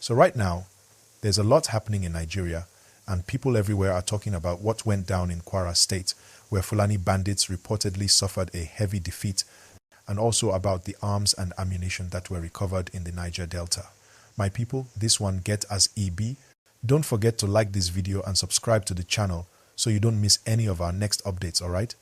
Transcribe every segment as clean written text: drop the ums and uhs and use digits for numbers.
So right now, there's a lot happening in Nigeria, and people everywhere are talking about what went down in Kwara State, where Fulani Bandits reportedly suffered a heavy defeat, and also about the arms and ammunition that were recovered in the Niger Delta. My people, this one get as EB. Don't forget to like this video and subscribe to the channel so you don't miss any of our next updates, alright?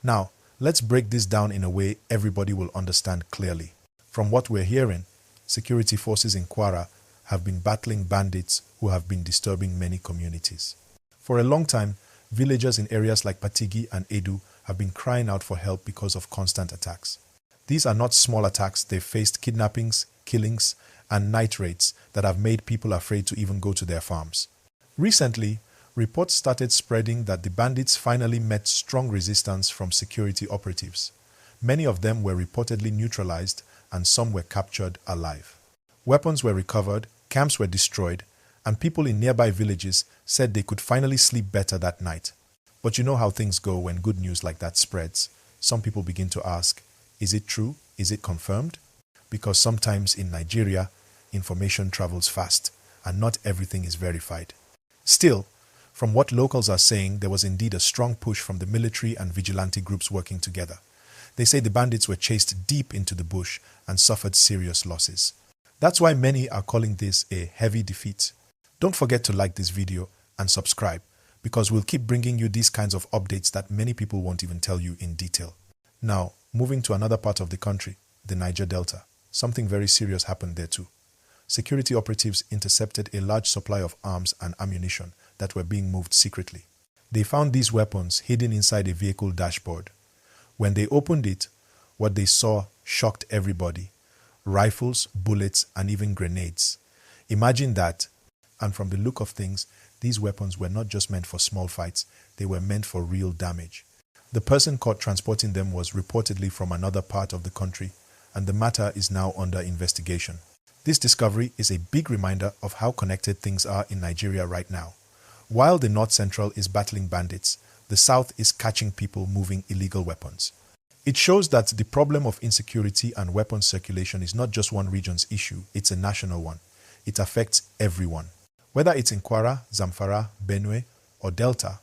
Now, let's break this down in a way everybody will understand clearly. From what we're hearing, security forces in Kwara have been battling bandits who have been disturbing many communities. For a long time, villagers in areas like Patigi and Edu have been crying out for help because of constant attacks. These are not small attacks. They've faced kidnappings, killings, and night raids that have made people afraid to even go to their farms. Recently, reports started spreading that the bandits finally met strong resistance from security operatives. Many of them were reportedly neutralized and some were captured alive. Weapons were recovered, camps were destroyed, and people in nearby villages said they could finally sleep better that night. But you know how things go when good news like that spreads. Some people begin to ask, is it true? Is it confirmed? Because sometimes in Nigeria, information travels fast and not everything is verified. Still, from what locals are saying, there was indeed a strong push from the military and vigilante groups working together. They say the bandits were chased deep into the bush and suffered serious losses. That's why many are calling this a heavy defeat. Don't forget to like this video and subscribe, because we'll keep bringing you these kinds of updates that many people won't even tell you in detail. Now, moving to another part of the country, the Niger Delta. Something very serious happened there too. Security operatives intercepted a large supply of arms and ammunition that were being moved secretly. They found these weapons hidden inside a vehicle dashboard. When they opened it, what they saw shocked everybody. Rifles, bullets, and even grenades. Imagine that. And from the look of things, these weapons were not just meant for small fights, they were meant for real damage. The person caught transporting them was reportedly from another part of the country, and the matter is now under investigation. This discovery is a big reminder of how connected things are in Nigeria right now. While the North Central is battling bandits, the South is catching people moving illegal weapons. It shows that the problem of insecurity and weapons circulation is not just one region's issue, it's a national one. It affects everyone. Whether it's in Kwara, Zamfara, Benue, or Delta,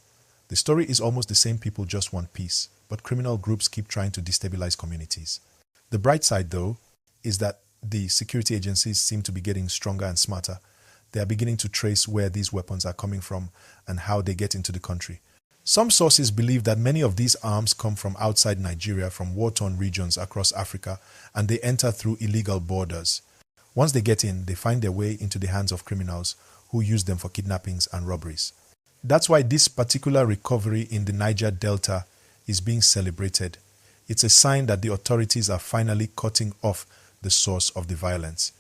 the story is almost the same. People just want peace, but criminal groups keep trying to destabilize communities. The bright side, though, is that the security agencies seem to be getting stronger and smarter. They are beginning to trace where these weapons are coming from and how they get into the country. Some sources believe that many of these arms come from outside Nigeria, from war-torn regions across Africa, and they enter through illegal borders. Once they get in, they find their way into the hands of criminals who use them for kidnappings and robberies. That's why this particular recovery in the Niger Delta is being celebrated. It's a sign that the authorities are finally cutting off the source of the violence.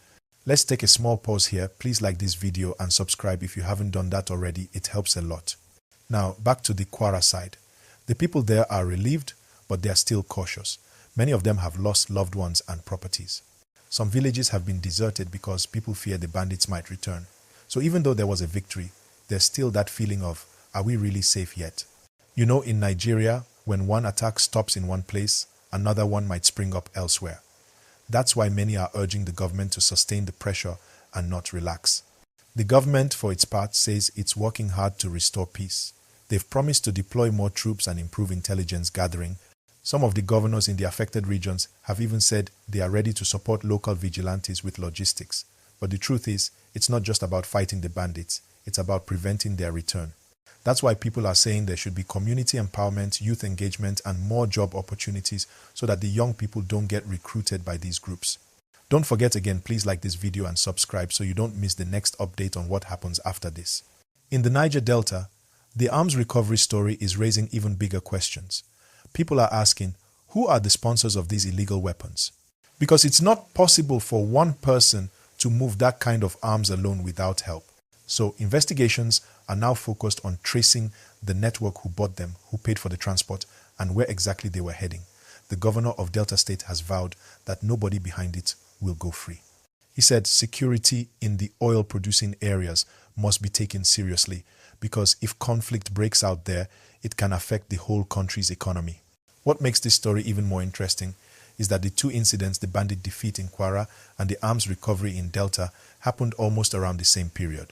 Let's take a small pause here. Please like this video and subscribe if you haven't done that already. It helps a lot. Now, back to the Kwara side. The people there are relieved, but they are still cautious. Many of them have lost loved ones and properties. Some villages have been deserted because people fear the bandits might return. So even though there was a victory, there's still that feeling of, are we really safe yet? You know, in Nigeria, when one attack stops in one place, another one might spring up elsewhere. That's why many are urging the government to sustain the pressure and not relax. The government, for its part, says it's working hard to restore peace. They've promised to deploy more troops and improve intelligence gathering. Some of the governors in the affected regions have even said they are ready to support local vigilantes with logistics. But the truth is, it's not just about fighting the bandits, it's about preventing their return. That's why people are saying there should be community empowerment, youth engagement, and more job opportunities so that the young people don't get recruited by these groups. Don't forget again, please like this video and subscribe so you don't miss the next update on what happens after this. In the Niger Delta, the arms recovery story is raising even bigger questions. People are asking, who are the sponsors of these illegal weapons? Because it's not possible for one person to move that kind of arms alone without help. So investigations are now focused on tracing the network who bought them, who paid for the transport, and where exactly they were heading. The governor of Delta State has vowed that nobody behind it will go free. He said security in the oil-producing areas must be taken seriously because if conflict breaks out there, it can affect the whole country's economy. What makes this story even more interesting is that the two incidents, the bandit defeat in Kwara and the arms recovery in Delta, happened almost around the same period.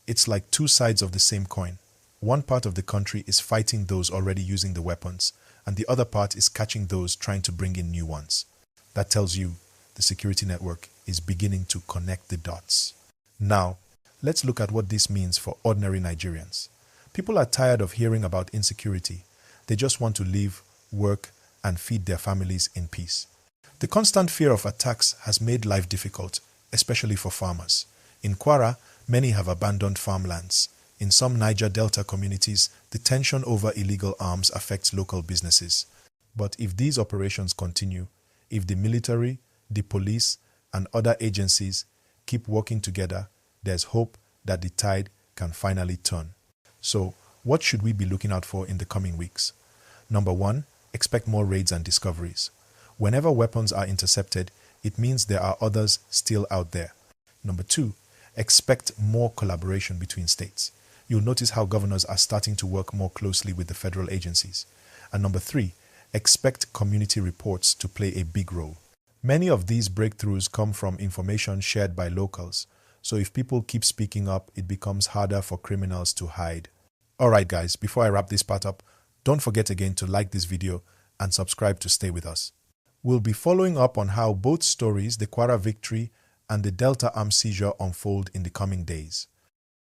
It's like two sides of the same coin. One part of the country is fighting those already using the weapons, and the other part is catching those trying to bring in new ones. That tells you the security network is beginning to connect the dots. Now, let's look at what this means for ordinary Nigerians. People are tired of hearing about insecurity. They just want to live, work, and feed their families in peace. The constant fear of attacks has made life difficult, especially for farmers. In Kwara, many have abandoned farmlands. In some Niger Delta communities, the tension over illegal arms affects local businesses. But if these operations continue, if the military, the police, and other agencies keep working together, there's hope that the tide can finally turn. So, what should we be looking out for in the coming weeks? Number 1, expect more raids and discoveries. Whenever weapons are intercepted, it means there are others still out there. Number 2, expect more collaboration between states. You'll notice how governors are starting to work more closely with the federal agencies. And number 3, expect community reports to play a big role. Many of these breakthroughs come from information shared by locals, so if people keep speaking up, it becomes harder for criminals to hide. Alright guys, before I wrap this part up, don't forget again to like this video and subscribe to stay with us. We'll be following up on how both stories, the Kwara victory and the Delta arms seizure, unfold in the coming days.